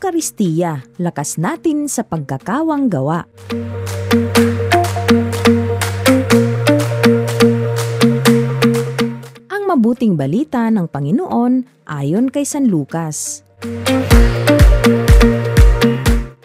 Eukaristiya, lakas natin sa pagkakawang gawa. Ang mabuting balita ng Panginoon ayon kay San Lucas.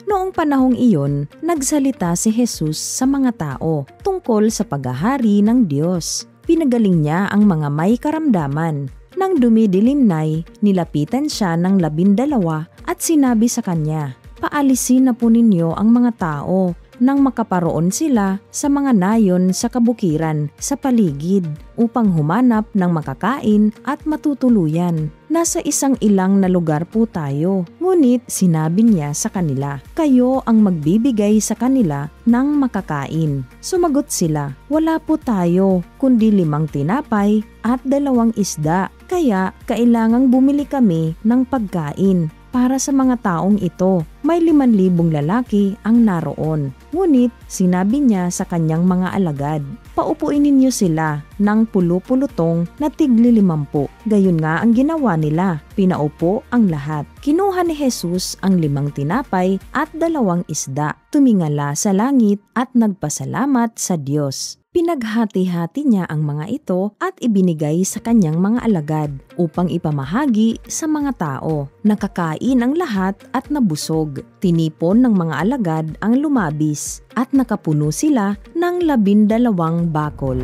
Noong panahong iyon, nagsalita si Jesus sa mga tao tungkol sa paghahari ng Diyos. Pinagaling niya ang mga may karamdaman. Nang dumidilim na'y, nilapitan siya ng 12 at sinabi sa kanya, "Paalisin na po ninyo ang mga tao nang makaparoon sila sa mga nayon sa kabukiran sa paligid upang humanap ng makakain at matutuluyan. Nasa isang ilang na lugar po tayo." Ngunit sinabi niya sa kanila, "Kayo ang magbibigay sa kanila ng makakain." Sumagot sila, "Wala po tayo, kundi 5 tinapay at 2 isda. Kaya kailangang bumili kami ng pagkain para sa mga taong ito." May 5,000 lalaki ang naroon. Ngunit sinabi niya sa kanyang mga alagad, "Paupuin ninyo sila ng pulu-pulutong na tigli 50. Gayon nga ang ginawa nila. Pinaupo ang lahat. Kinuha ni Jesus ang 5 tinapay at 2 isda. Tumingala sa langit at nagpasalamat sa Diyos. Pinaghati-hati niya ang mga ito at ibinigay sa kanyang mga alagad upang ipamahagi sa mga tao. Nakakain ang lahat at nabusog. Tinipon ng mga alagad ang lumabis at nakapuno sila ng 12 bakol.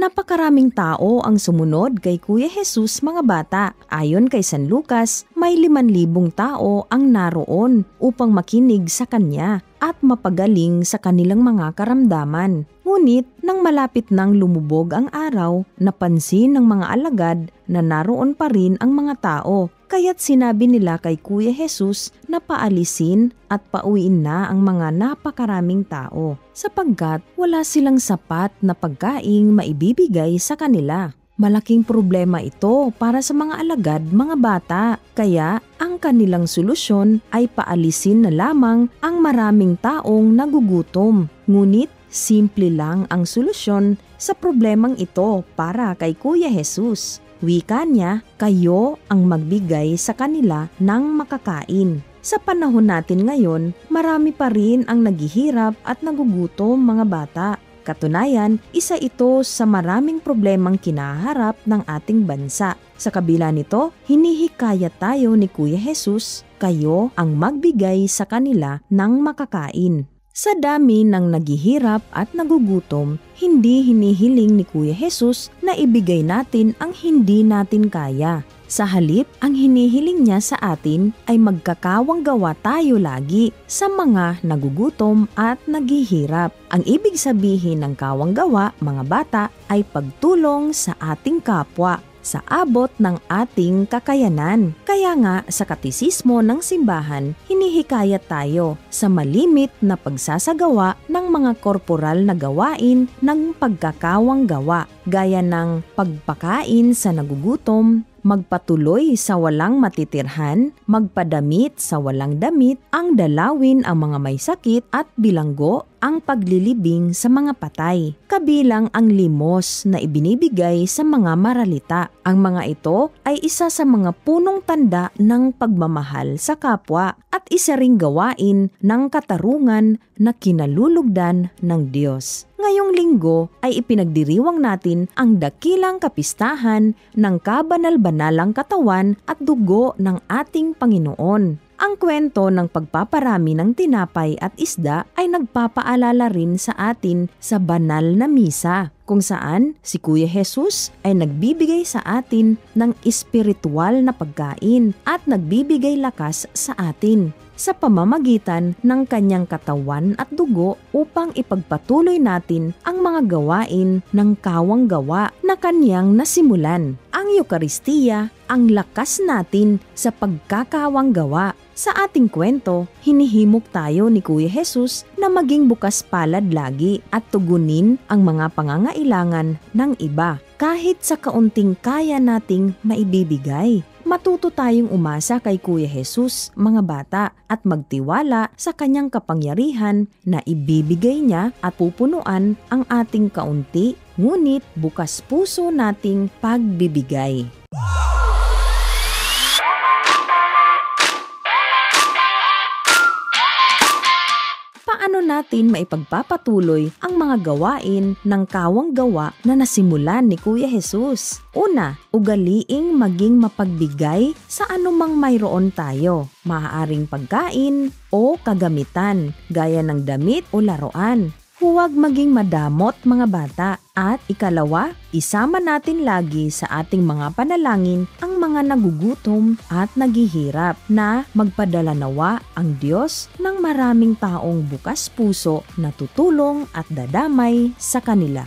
Napakaraming tao ang sumunod kay Kuya Jesus, mga bata. Ayon kay San Lucas, may 5,000 tao ang naroon upang makinig sa kanya at mapagaling sa kanilang mga karamdaman. Ngunit nang malapit nang lumubog ang araw, napansin ng mga alagad na naroon pa rin ang mga tao. Kaya't sinabi nila kay Kuya Jesus na paalisin at pauwiin na ang mga napakaraming tao, sapagkat wala silang sapat na pagkaing maibibigay sa kanila. Malaking problema ito para sa mga alagad, mga bata. Kaya ang kanilang solusyon ay paalisin na lamang ang maraming taong nagugutom. Ngunit simple lang ang solusyon sa problemang ito para kay Kuya Jesus. Wika niya, kayo ang magbigay sa kanila ng makakain. Sa panahon natin ngayon, marami pa rin ang naghihirap at nagugutom, mga bata. Katunayan, isa ito sa maraming problemang kinaharap ng ating bansa. Sa kabila nito, hinihikayat tayo ni Kuya Jesus, kayo ang magbigay sa kanila ng makakain. Sa dami ng naghihirap at nagugutom, hindi hinihiling ni Kuya Jesus na ibigay natin ang hindi natin kaya. Sa halip, ang hinihiling niya sa atin ay magkakawang gawa tayo lagi sa mga nagugutom at naghihirap. Ang ibig sabihin ng kawang gawa, mga bata, ay pagtulong sa ating kapwa sa abot ng ating kakayanan. Kaya nga sa katisismo ng simbahan, hinihikayat tayo sa malimit na pagsasagawa ng mga korporal na gawain ng pagkakawang gawa, gaya ng pagpakain sa nagugutom, magpatuloy sa walang matitirhan, magpadamit sa walang damit, ang dalawin ang mga may sakit at bilanggo ang paglilibing sa mga patay, kabilang ang limos na ibinibigay sa mga maralita. Ang mga ito ay isa sa mga punong tanda ng pagmamahal sa kapwa at isa ring gawain ng katarungan na kinalulugdan ng Diyos. Ngayong linggo ay ipinagdiriwang natin ang dakilang kapistahan ng kabanal-banalang katawan at dugo ng ating Panginoon. Ang kwento ng pagpaparami ng tinapay at isda ay nagpapaalala rin sa atin sa banal na misa, kung saan si Kuya Jesus ay nagbibigay sa atin ng espiritual na pagkain at nagbibigay lakas sa atin sa pamamagitan ng kanyang katawan at dugo upang ipagpatuloy natin ang mga gawain ng kawang gawa na kanyang nasimulan. Ang Eukaristiya, ang lakas natin sa pagkakawang gawa. Sa ating kwento, hinihimok tayo ni Kuya Jesus na maging bukas palad lagi at tugunin ang mga pangangailangan ng iba kahit sa kaunting kaya nating maibibigay. Matuto tayong umasa kay Kuya Jesus, mga bata, at magtiwala sa kanyang kapangyarihan na ibibigay niya at pupunuan ang ating kaunti, ngunit bukas puso nating pagbibigay. Paano natin maipagpapatuloy ang mga gawain ng kawang gawa na nasimulan ni Kuya Jesus? Una, ugaliing maging mapagbigay sa anumang mayroon tayo. Maaaring pagkain o kagamitan, gaya ng damit o laruan. Huwag maging madamot, mga bata. At ikalawa, isama natin lagi sa ating mga panalangin ang mga nagugutom at naghihirap na magpadala nawa ang Diyos ng maraming taong bukas puso na tutulong at dadamay sa kanila.